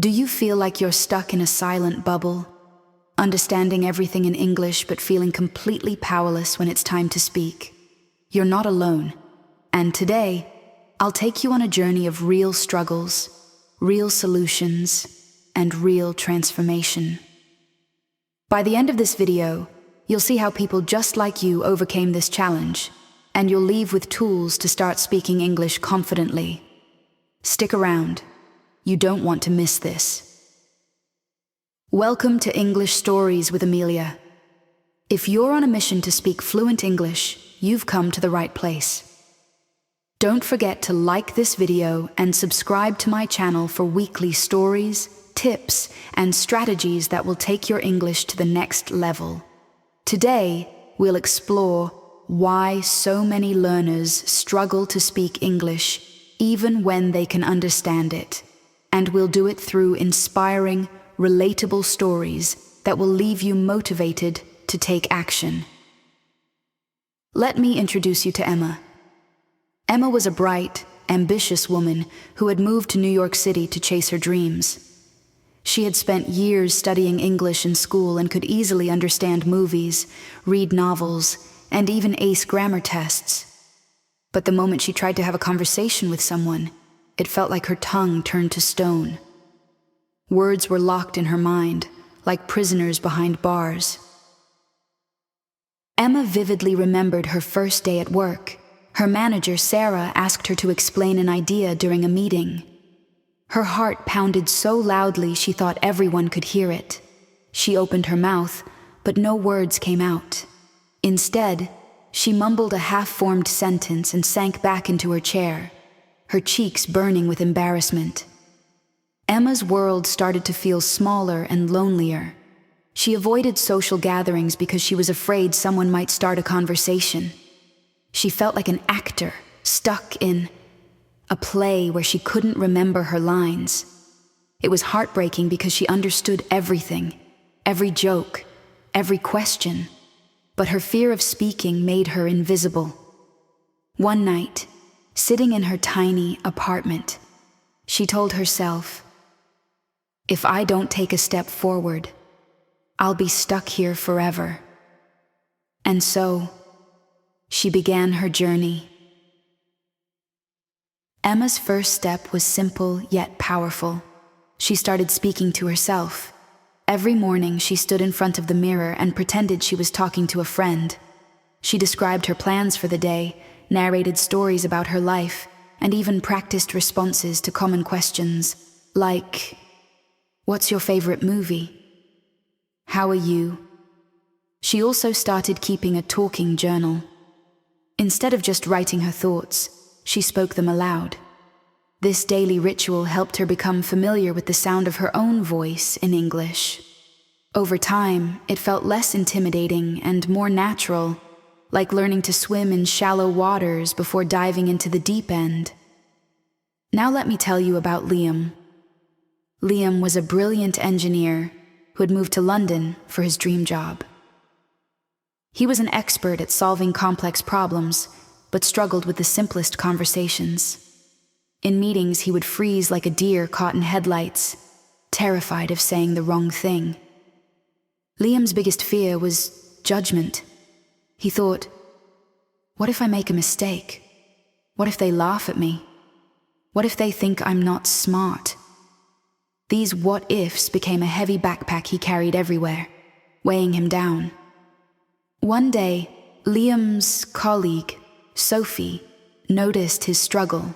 Do you feel like you're stuck in a silent bubble, understanding everything in English but feeling completely powerless when it's time to speak? You're not alone. And today, I'll take you on a journey of real struggles, real solutions, and real transformation. By the end of this video, you'll see how people just like you overcame this challenge, and you'll leave with tools to start speaking English confidently. Stick around. You don't want to miss this. Welcome to English Stories with Amelia. If you're on a mission to speak fluent English, you've come to the right place. Don't forget to like this video and subscribe to my channel for weekly stories, tips, and strategies that will take your English to the next level. Today, we'll explore why so many learners struggle to speak English even when they can understand it. And we'll do it through inspiring, relatable stories that will leave you motivated to take action. Let me introduce you to Emma. Emma was a bright, ambitious woman who had moved to New York City to chase her dreams. She had spent years studying English in school and could easily understand movies, read novels, and even ace grammar tests. But the moment she tried to have a conversation with someone, it felt like her tongue turned to stone. Words were locked in her mind, like prisoners behind bars. Emma vividly remembered her first day at work. Her manager, Sarah, asked her to explain an idea during a meeting. Her heart pounded so loudly she thought everyone could hear it. She opened her mouth, but no words came out. Instead, she mumbled a half-formed sentence and sank back into her chair, her cheeks burning with embarrassment. Emma's world started to feel smaller and lonelier. She avoided social gatherings because she was afraid someone might start a conversation. She felt like an actor stuck in a play where she couldn't remember her lines. It was heartbreaking because she understood everything, every joke, every question, but her fear of speaking made her invisible. One night, sitting in her tiny apartment, she told herself, "If I don't take a step forward, I'll be stuck here forever." And so, she began her journey. Emma's first step was simple yet powerful. She started speaking to herself. Every morning, she stood in front of the mirror and pretended she was talking to a friend. She described her plans for the day, narrated stories about her life, and even practiced responses to common questions like, "What's your favorite movie? How are you?" She also started keeping a talking journal. Instead of just writing her thoughts, she spoke them aloud. This daily ritual helped her become familiar with the sound of her own voice in English. Over time, it felt less intimidating and more natural, like learning to swim in shallow waters before diving into the deep end. Now let me tell you about Liam. Liam was a brilliant engineer who had moved to London for his dream job. He was an expert at solving complex problems, but struggled with the simplest conversations. In meetings, he would freeze like a deer caught in headlights, terrified of saying the wrong thing. Liam's biggest fear was judgment. He thought, "What if I make a mistake? What if they laugh at me? What if they think I'm not smart?" These what-ifs became a heavy backpack he carried everywhere, weighing him down. One day, Liam's colleague, Sophie, noticed his struggle.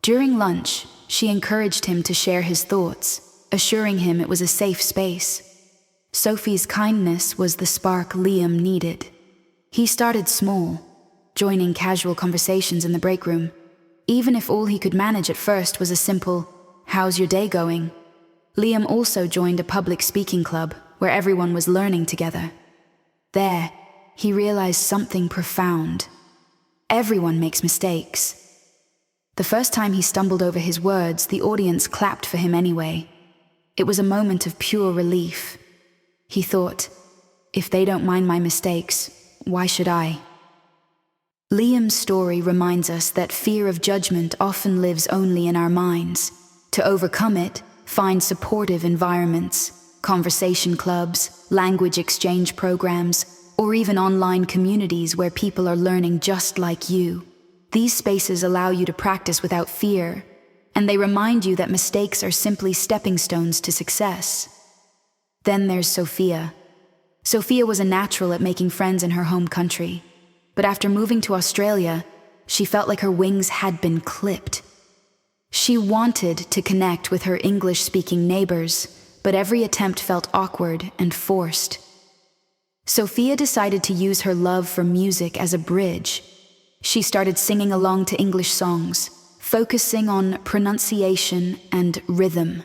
During lunch, she encouraged him to share his thoughts, assuring him it was a safe space. Sophie's kindness was the spark Liam needed. He started small, joining casual conversations in the break room, even if all he could manage at first was a simple, "How's your day going?" Liam also joined a public speaking club where everyone was learning together. There, he realized something profound. Everyone makes mistakes. The first time he stumbled over his words, the audience clapped for him anyway. It was a moment of pure relief. He thought, "If they don't mind my mistakes, why should I?" Liam's story reminds us that fear of judgment often lives only in our minds. To overcome it, Find supportive environments, conversation clubs, language exchange programs, or even online communities where people are learning just like you. These spaces allow you to practice without fear, and they remind you that mistakes are simply stepping stones to success. Then there's Sophia. Sophia was a natural at making friends in her home country, but after moving to Australia, she felt like her wings had been clipped. She wanted to connect with her English-speaking neighbors, but every attempt felt awkward and forced. Sophia decided to use her love for music as a bridge. She started singing along to English songs, focusing on pronunciation and rhythm.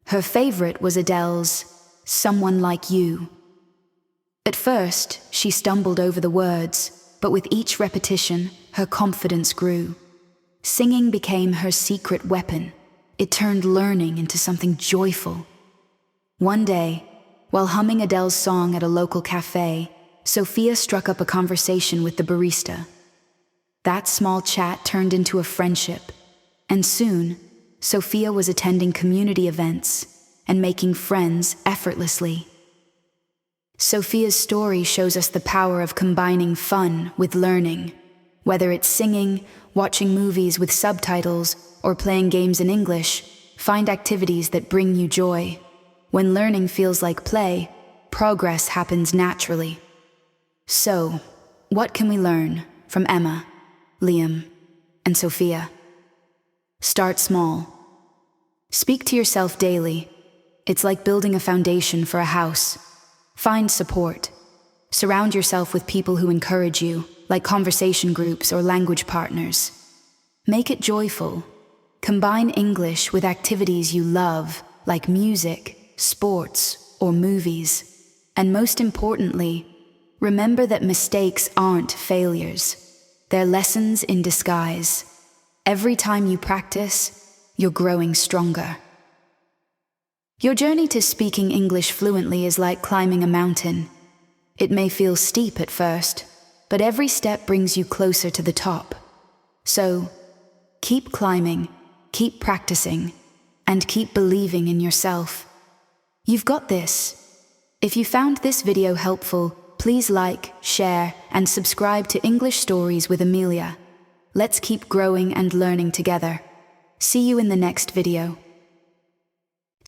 Her favorite was Adele's "Someone Like You." At first, she stumbled over the words, but with each repetition, her confidence grew. Singing became her secret weapon. It turned learning into something joyful. One day, while humming Adele's song at a local cafe, Sophia struck up a conversation with the barista. That small chat turned into a friendship, and soon, Sophia was attending community events and making friends effortlessly. Sophia's story shows us the power of combining fun with learning. Whether it's singing, watching movies with subtitles, or playing games in English, find activities that bring you joy. When learning feels like play, progress happens naturally. So, what can we learn from Emma, Liam, and Sophia? Start small. Speak to yourself daily. It's like building a foundation for a house. Find support. Surround yourself with people who encourage you, like conversation groups or language partners. Make it joyful. Combine English with activities you love, like music, sports, or movies. And most importantly, remember that mistakes aren't failures. They're lessons in disguise. Every time you practice, you're growing stronger. Your journey to speaking English fluently is like climbing a mountain. It may feel steep at first, but every step brings you closer to the top. So, keep climbing, keep practicing, and keep believing in yourself. You've got this. If you found this video helpful, please like, share, and subscribe to English Stories with Amelia. Let's keep growing and learning together. See you in the next video.